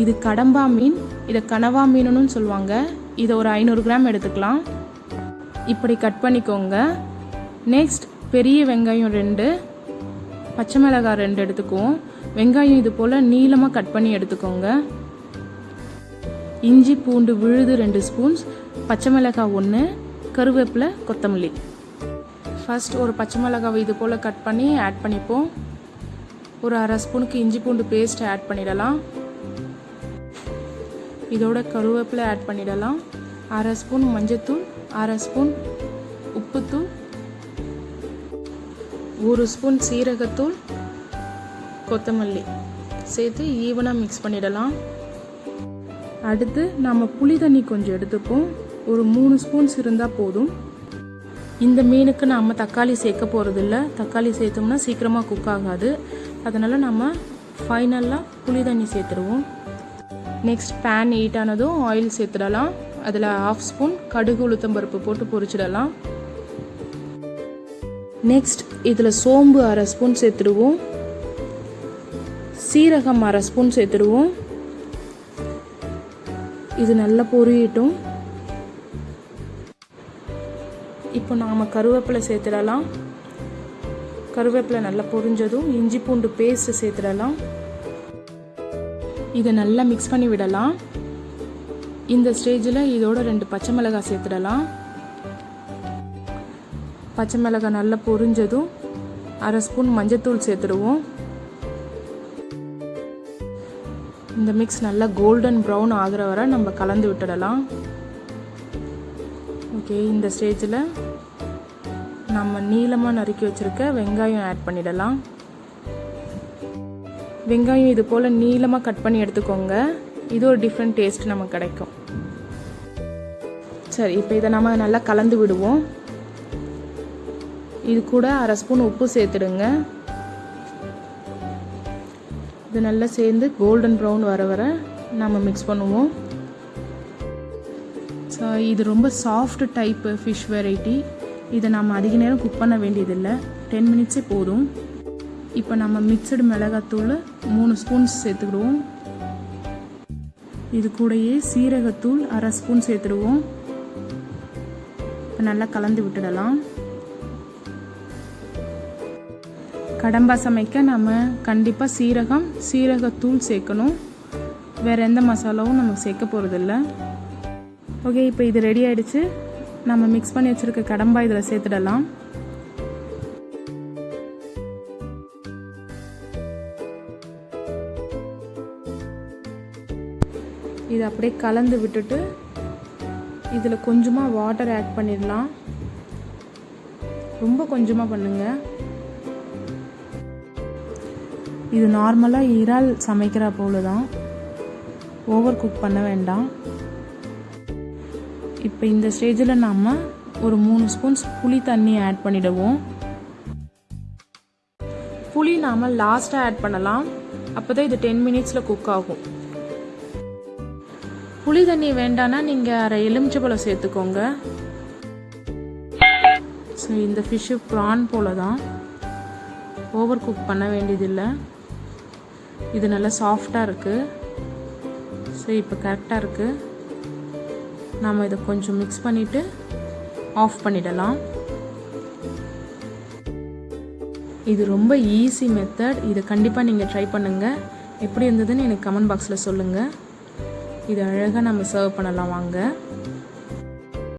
இது கடம்பா மீன், இதை கனவா மீனுன்னு சொல்லுவாங்க. இதை ஒரு 500 கிராம் எடுத்துக்கலாம். இப்படி கட் பண்ணிக்கோங்க. நெக்ஸ்ட் பெரிய வெங்காயம் 2, பச்சை மிளகாய் 2 எடுத்துக்குவோம். வெங்காயம் இது போல் நீளமாக கட் பண்ணி எடுத்துக்கோங்க. இஞ்சி பூண்டு விழுது 2 ஸ்பூன்ஸ், பச்சை மிளகாய் 1, கருவேப்பிலை, கொத்தமல்லி. ஃபர்ஸ்ட் ஒரு பச்சை மிளகாவை இது போல் கட் பண்ணி ஆட் பண்ணிப்போம். ஒரு அரை ஸ்பூனுக்கு இஞ்சி பூண்டு பேஸ்ட் ஆட் பண்ணிடலாம். இதோட கருவேப்பிலை ஆட் பண்ணிடலாம். அரை ஸ்பூன் மஞ்சத்தூள், அரை ஸ்பூன் உப்புத்தூள், 1 ஸ்பூன் சீரகத்தூள், கொத்தமல்லி சேர்த்து ஈவனாக மிக்ஸ் பண்ணிடலாம். அடுத்து நம்ம புளி தண்ணி கொஞ்சம் எடுத்துப்போம். ஒரு 3 ஸ்பூன்ஸ் இருந்தால் போதும். இந்த மீனுக்கு நம்ம தக்காளி சேர்க்க போகிறதில்ல. தக்காளி சேர்த்தோம்னா சீக்கிரமாக குக் ஆகாது. அதனால் நம்ம ஃபைனலாக புளி தண்ணி சேர்த்துடுவோம். நெக்ஸ்ட் பேன் ஹீட் ஆனதும் ஆயில் சேர்த்துடலாம். அதில் 1/2 ஸ்பூன் கடுகு உளுத்தம்பருப்பு போட்டு பொரிச்சிடலாம். நெக்ஸ்ட் இதில் சோம்பு அரை ஸ்பூன் சேர்த்துடுவோம். சீரகம் அரை ஸ்பூன் சேர்த்துடுவோம். இது நல்லா பொரியட்டும். இப்போ நாம் கருவேப்பிலை சேர்த்துடலாம். கருவேப்பிலை நல்லா பொரிஞ்சதும் இஞ்சி பூண்டு பேஸ்ட் சேர்த்துடலாம். இதை நல்லா மிக்ஸ் பண்ணி விடலாம். இந்த ஸ்டேஜில் இதோட 2 பச்சை மிளகாய் சேர்த்துடலாம். பச்சை மிளகாய் நல்லா பொரிஞ்சதும் அரை ஸ்பூன் மஞ்சத்தூள் சேர்த்துடுவோம். இந்த மிக்ஸ் நல்லா கோல்டன் ப்ரௌன் ஆகிற வரை நம்ம கலந்து விட்டுடலாம். ஓகே, இந்த ஸ்டேஜில் நம்ம நீளமாக நறுக்கி வச்சுருக்க வெங்காயம் ஆட் பண்ணிடலாம். வெங்காயம் இது போல் நீளமாக கட் பண்ணி எடுத்துக்கோங்க. இது ஒரு டிஃப்ரெண்ட் டேஸ்ட் நமக்கு கிடைக்கும். சரி, இப்போ இதை நம்ம நல்லா கலந்து விடுவோம். இது கூட அரை ஸ்பூன் உப்பு சேர்த்துடுங்க. இது நல்லா சேர்ந்து கோல்டன் ப்ரௌன் வர வர நம்ம மிக்ஸ் பண்ணுவோம். ஸோ இது ரொம்ப சாஃப்ட் டைப்பு ஃபிஷ் வெரைட்டி. இதை நம்ம அதிக நேரம் குக் பண்ண வேண்டியதில்லை. 10 மினிட்ஸே போதும். இப்போ நம்ம மிக்சடு மிளகாத்தூள் 3 ஸ்பூன்ஸ் சேர்த்துக்கிடுவோம். இது கூடயே சீரகத்தூள் அரை ஸ்பூன் சேர்த்துடுவோம். இப்போ நல்லா கலந்து விட்டுடலாம். கடம்பா சமைக்க நம்ம கண்டிப்பாக சீரகத்தூள் சேர்க்கணும். வேறு எந்த மசாலாவும் நம்ம சேர்க்க போகிறதில்ல. ஓகே, இப்போ இது ரெடி ஆகிடுச்சு. நம்ம மிக்ஸ் பண்ணி வச்சுருக்க கடம்பா இதில் சேர்த்துடலாம். இது அப்படியே கலந்து விட்டுட்டு இதில் கொஞ்சமாக வாட்டர் ஆட் பண்ணிடலாம். ரொம்ப கொஞ்சமாக பண்ணுங்கள். இது நார்மலாக இறால் சமைக்கிற போல தான், ஓவர் குக் பண்ண வேண்டாம். இப்போ இந்த ஸ்டேஜில் நாம் ஒரு 3 ஸ்பூன்ஸ் புளி தண்ணி ஆட் பண்ணிடுவோம். புளி நாம் லாஸ்ட்டாக ஆட் பண்ணலாம். அப்போ தான் இது 10 மினிட்ஸில் குக் ஆகும். புளி தண்ணி வேண்டான்னா நீங்கள் அரை எலுமிச்சைப்பழம் சேர்த்துக்கோங்க. ஸோ இந்த ஃபிஷ்ஷு ப்ரான் போல தான், ஓவர் குக் பண்ண வேண்டியதில்லை. இது நல்லா சாஃப்டாக இருக்குது. ஸோ இப்போ கரெக்டாக இருக்குது. நாம் இதை கொஞ்சம் மிக்ஸ் பண்ணிவிட்டு ஆஃப் பண்ணிடலாம். இது ரொம்ப ஈஸி மெத்தட். இதை கண்டிப்பாக நீங்கள் ட்ரை பண்ணுங்கள். எப்படி இருந்ததுன்னு எனக்கு கமெண்ட் பாக்ஸில் சொல்லுங்கள். இது அழகாக நம்ம சர்வ் பண்ணலாம் வாங்க.